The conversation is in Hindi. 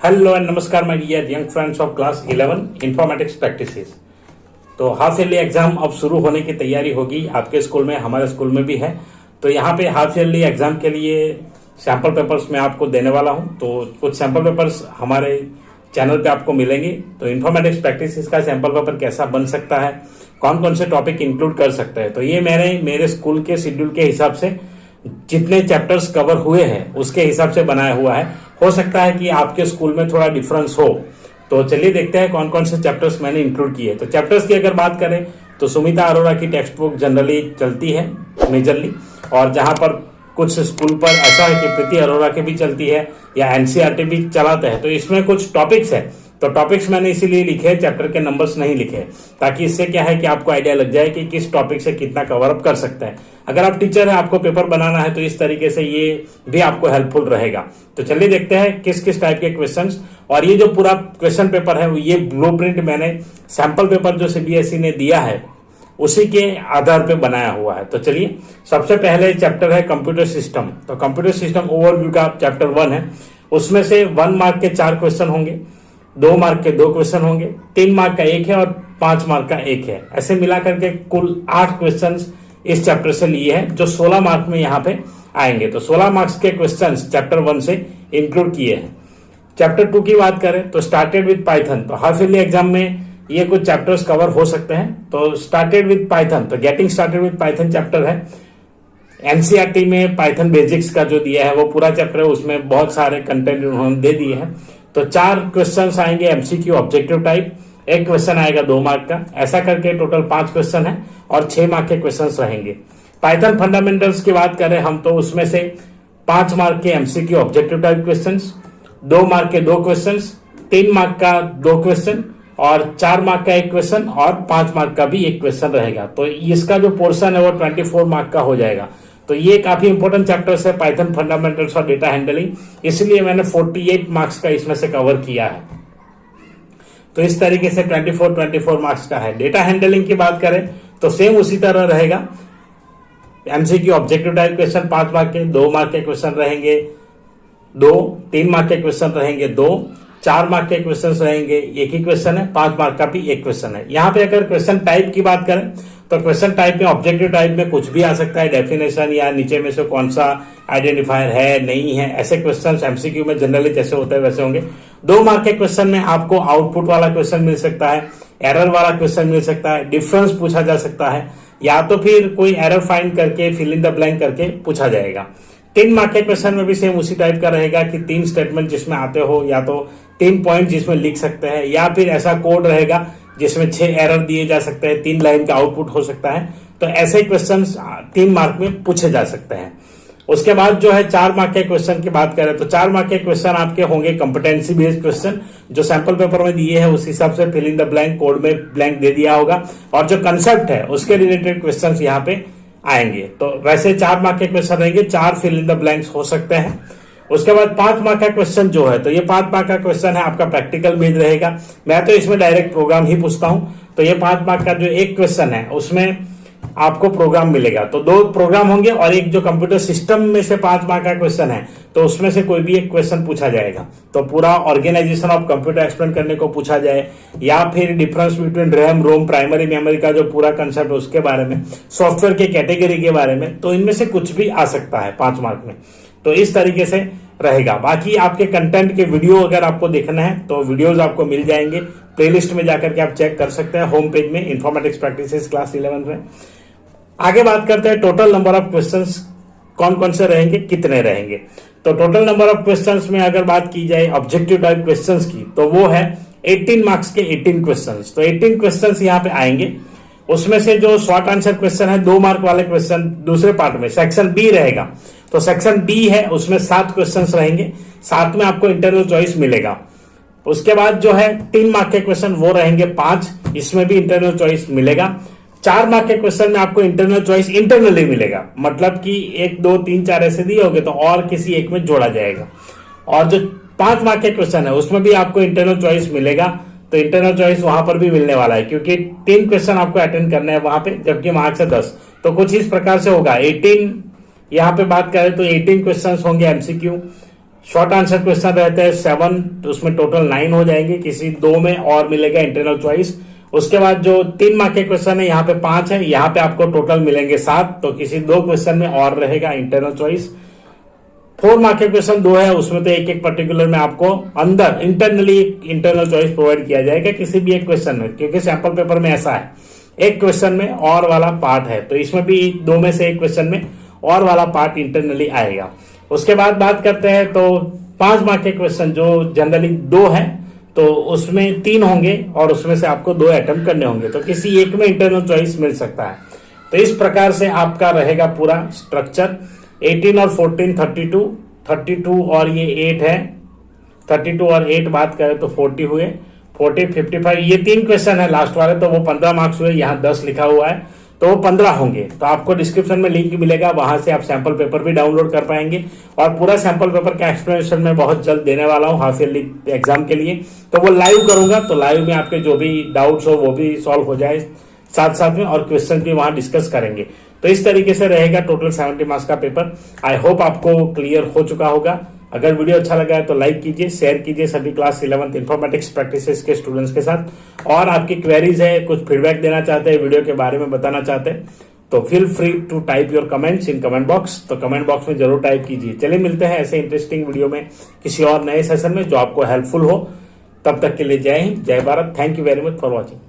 हेलो एंड नमस्कार my dear young friends of class 11 informatics practices. तो हाफ ईयरली एग्जाम अब शुरू होने की तैयारी होगी आपके स्कूल में, हमारे स्कूल में भी है। तो यहाँ पे हाफ ईयरली एग्जाम के लिए सैंपल पेपर्स मैं आपको देने वाला हूँ। तो कुछ सैंपल पेपर्स हमारे चैनल पे आपको मिलेंगे। तो इंफॉर्मेटिक्स प्रैक्टिसेस का सैंपल पेपर कैसा बन सकता है, कौन कौन से टॉपिक इंक्लूड कर सकते हैं, तो ये मेरे स्कूल के शेड्यूल के हिसाब से जितने चैप्टर्स कवर हुए हैं उसके हिसाब से बनाया हुआ है। हो सकता है कि आपके स्कूल में थोड़ा डिफरेंस हो। तो चलिए देखते हैं कौन कौन से चैप्टर्स मैंने इंक्लूड किए। तो चैप्टर्स की अगर बात करें तो सुमिता अरोड़ा की टेक्स्ट बुक जनरली चलती है मेजरली, और जहां पर कुछ स्कूल पर ऐसा है कि प्रीति अरोड़ा की भी चलती है या एनसीईआरटी भी चलाते हैं। तो इसमें कुछ टॉपिक्स है, तो टॉपिक्स मैंने इसीलिए लिखे, चैप्टर के नंबर्स नहीं लिखे, ताकि इससे क्या है कि आपको आइडिया लग जाए कि किस टॉपिक से कितना कवर अप कर सकते हैं। अगर आप टीचर हैं, आपको पेपर बनाना है, तो इस तरीके से ये भी आपको हेल्पफुल रहेगा। तो चलिए देखते हैं किस किस टाइप के क्वेश्चंस। और ये जो पूरा क्वेश्चन पेपर है ये ब्लूप्रिंट मैंने सैंपल पेपर जो सीबीएसई ने दिया है उसी के आधार पे बनाया हुआ है। तो चलिए सबसे पहले चैप्टर है कंप्यूटर सिस्टम। तो कंप्यूटर सिस्टम ओवरव्यू का चैप्टर 1 है। उसमें से 1 मार्क के 4 क्वेश्चन होंगे, 2 मार्क के 2 क्वेश्चन होंगे, 3 मार्क का 1 है और 5 मार्क का 1 है। ऐसे मिलाकर के कुल 8 क्वेश्चन इस चैप्टर से लिए हैं जो 16 मार्क में यहाँ पे आएंगे। तो 16 मार्क्स के क्वेश्चन चैप्टर 1 से इंक्लूड किए हैं। चैप्टर 2 की बात करें तो स्टार्टेड विद पाइथन। तो हाफ ईयरली एग्जाम में ये कुछ चैप्टर्स कवर हो सकते हैं। तो स्टार्टेड विद पाइथन, तो getting started with Python chapter है। एनसीईआरटी में पाइथन बेसिक्स का जो दिया है वो पूरा चैप्टर है, उसमें बहुत सारे कंटेंट उन्होंने दे दिए हैं। तो 4 क्वेश्चंस आएंगे एमसीक्यू ऑब्जेक्टिव टाइप, 1 क्वेश्चन आएगा 2 मार्क का, ऐसा करके टोटल 5 क्वेश्चन है और 6 मार्क के क्वेश्चंस रहेंगे। पाइथन फंडामेंटल्स की बात करें हम तो उसमें से 5 मार्क के MCQ objective type questions, 2 mark के 2 क्वेश्चंस, 3 मार्क का 2 क्वेश्चन और 4 मार्क का 1 क्वेश्चन और 5 मार्क का भी 1 क्वेश्चन रहेगा। तो इसका जो पोर्शन है वो 24 मार्क का हो जाएगा। तो ये काफी इंपॉर्टेंट चैप्टर्स है पाइथन फंडामेंटल्स और डेटा हैंडलिंग, इसलिए मैंने 48 मार्क्स का इसमें से कवर किया है। तो इस तरीके से 24 मार्क्स का है। डेटा हैंडलिंग की बात करें तो सेम उसी तरह रहेगा। MCQ objective type question 5 mark के, 2 मार्क के क्वेश्चन रहेंगे 2, 3 मार्क के क्वेश्चन रहेंगे 2, 4 मार्क के क्वेश्चन रहेंगे 1 ही क्वेश्चन है, 5 मार्क का भी 1 क्वेश्चन है। यहाँ पे अगर क्वेश्चन टाइप की बात करें तो क्वेश्चन टाइप में ऑब्जेक्टिव टाइप में कुछ भी आ सकता है, डेफिनेशन या नीचे में से कौन सा आइडेंटिफायर है नहीं है, ऐसे क्वेश्चन एमसीक्यू में जनरली जैसे होते हैं वैसे होंगे। 2 मार्क के क्वेश्चन में आपको आउटपुट वाला क्वेश्चन मिल सकता है, एरर वाला क्वेश्चन मिल सकता है, डिफरेंस पूछा जा सकता है, या तो फिर कोई एरर फाइंड करके फिल इन द ब्लैंक करके पूछा जाएगा। 3 मार्क के क्वेश्चन में भी सेम उसी टाइप का रहेगा कि 3 स्टेटमेंट जिसमें आते हो, या तो 3 पॉइंट जिसमें लिख सकते हैं, या फिर ऐसा कोड रहेगा जिसमें 6 एरर दिए जा सकते हैं, 3 लाइन का आउटपुट हो सकता है। तो ऐसे क्वेश्चन 3 मार्क में पूछे जा सकते हैं। उसके बाद जो है 4 मार्क के क्वेश्चन की बात करें तो 4 मार्क के क्वेश्चन आपके होंगे कॉम्पिटेंसी बेस्ड क्वेश्चन, जो सैंपल पेपर में दिए हैं उस हिसाब से fill in the blank, code में ब्लैंक दे दिया होगा, और जो कंसेप्ट है उसके रिलेटेड क्वेश्चन यहाँ पे आएंगे। तो वैसे 4 मार्क के क्वेश्चन रहेंगे, 4 फिल इन द ब्लैंक्स हो सकते हैं। उसके बाद 5 मार्क का क्वेश्चन जो है, तो ये 5 मार्क का क्वेश्चन है आपका प्रैक्टिकल बेस्ड रहेगा। मैं तो इसमें डायरेक्ट प्रोग्राम ही पूछता हूं। तो ये 5 मार्क का जो 1 क्वेश्चन है उसमें आपको प्रोग्राम मिलेगा। तो 2 प्रोग्राम होंगे और एक जो कंप्यूटर सिस्टम में से 5 मार्क का क्वेश्चन है तो उसमें से कोई भी एक क्वेश्चन पूछा जाएगा। तो पूरा ऑर्गेनाइजेशन ऑफ कंप्यूटर एक्सप्लेन करने को पूछा जाए, या फिर difference between RAM ROM primary memory का जो पूरा कंसेप्ट उसके बारे में, सॉफ्टवेयर के कैटेगरी के बारे में, तो इनमें से कुछ भी आ सकता है 5 मार्क में। तो इस तरीके से रहेगा। बाकी आपके कंटेंट के वीडियो अगर आपको देखना है तो वीडियोस आपको मिल जाएंगे, प्लेलिस्ट में जाकर के आप चेक कर सकते हैं होम पेज में इंफॉर्मेटिक्स प्रैक्टिसेस क्लास 11 में। आगे बात करते हैं टोटल नंबर ऑफ क्वेश्चंस कौन कौन से रहेंगे, कितने रहेंगे। तो टोटल नंबर ऑफ क्वेश्चंस में अगर बात की जाए ऑब्जेक्टिव टाइप क्वेश्चंस की तो वो है 18 मार्क्स के 18 क्वेश्चंस। तो 18 क्वेश्चंस यहाँ पे आएंगे। उसमें से जो शॉर्ट आंसर क्वेश्चन है 2 मार्क वाले क्वेश्चन दूसरे पार्ट में सेक्शन बी रहेगा। तो सेक्शन बी है उसमें 7 क्वेश्चंस रहेंगे, 7 में आपको इंटरनल चॉइस मिलेगा। उसके बाद जो है 3 मार्क के क्वेश्चन वो रहेंगे 5, इसमें भी इंटरनल चॉइस मिलेगा। 4 मार्क के क्वेश्चन में आपको इंटरनल चॉइस इंटरनली मिलेगा, मतलब कि 1 2 3 4 ऐसे दिए होंगे तो और किसी एक में जोड़ा जाएगा। और जो 5 मार्क के क्वेश्चन है उसमें भी आपको इंटरनल चॉइस मिलेगा। तो इंटरनल चॉइस वहां पर भी मिलने वाला है क्योंकि 3 क्वेश्चन आपको अटेंड करना है वहां पे, जबकि मार्क्स है 10। तो कुछ इस प्रकार से होगा। 18 यहाँ पे बात करें तो 18 क्वेश्चंस होंगे एमसीक्यू, शॉर्ट आंसर क्वेश्चन रहते हैं 7, तो उसमें टोटल 9 हो जाएंगे, किसी 2 में और मिलेगा इंटरनल चॉइस। उसके बाद जो 3 मार्क के क्वेश्चन है यहाँ पे 5 है, यहाँ पे आपको टोटल मिलेंगे 7, तो किसी 2 क्वेश्चन में और रहेगा इंटरनल चॉइस। 4 मार्क के क्वेश्चन 2 है, उसमें तो एक पर्टिकुलर में आपको अंदर इंटरनली इंटरनल चॉइस प्रोवाइड किया जाएगा किसी भी एक क्वेश्चन में, क्योंकि सैंपल पेपर में ऐसा है एक क्वेश्चन में और वाला पार्ट है, तो इसमें भी 2 में से एक क्वेश्चन में और वाला पार्ट इंटरनली आएगा। उसके बाद बात करते हैं तो 5 मार्क के क्वेश्चन जो जनरली 2 है, तो उसमें 3 होंगे और उसमें से आपको 2 अटेम्प्ट करने होंगे, तो किसी एक में इंटरनल चॉइस मिल सकता है। तो इस प्रकार से आपका रहेगा पूरा स्ट्रक्चर। 18 और 14 32 और ये 8 है, 32 और 8 बात करें तो 40 हुए, 40 55 ये 3 क्वेश्चन है लास्ट वाले, तो वो 15 मार्क्स हुए। यहाँ 10 लिखा हुआ है तो वो 15 होंगे। तो आपको डिस्क्रिप्शन में लिंक मिलेगा, वहां से आप सैंपल पेपर भी डाउनलोड कर पाएंगे, और पूरा सैंपल पेपर का एक्सप्लेनेशन मैं बहुत जल्द देने वाला हूँ हाफ ईयरली एग्जाम के लिए। तो वो लाइव करूंगा, तो लाइव में आपके जो भी डाउट्स हो वो भी सॉल्व हो जाए साथ साथ में, और क्वेश्चन भी वहां डिस्कस करेंगे। तो इस तरीके से रहेगा टोटल 70 मार्क्स का पेपर। आई होप आपको क्लियर हो चुका होगा। अगर वीडियो अच्छा लगा है तो लाइक कीजिए, शेयर कीजिए सभी क्लास 11th इंफॉर्मेटिक्स प्रैक्टिसेस के स्टूडेंट्स के साथ। और आपकी क्वेरीज है, कुछ फीडबैक देना चाहते हैं, वीडियो के बारे में बताना चाहते हैं, तो feel free to type your comments in comment box. तो कमेंट बॉक्स में जरूर टाइप कीजिए। चलिए मिलते हैं ऐसे इंटरेस्टिंग वीडियो में किसी और नए सेशन में जो आपको हेल्पफुल हो। तब तक के लिए जय हिंद, जय Bharat. Thank you very much for watching.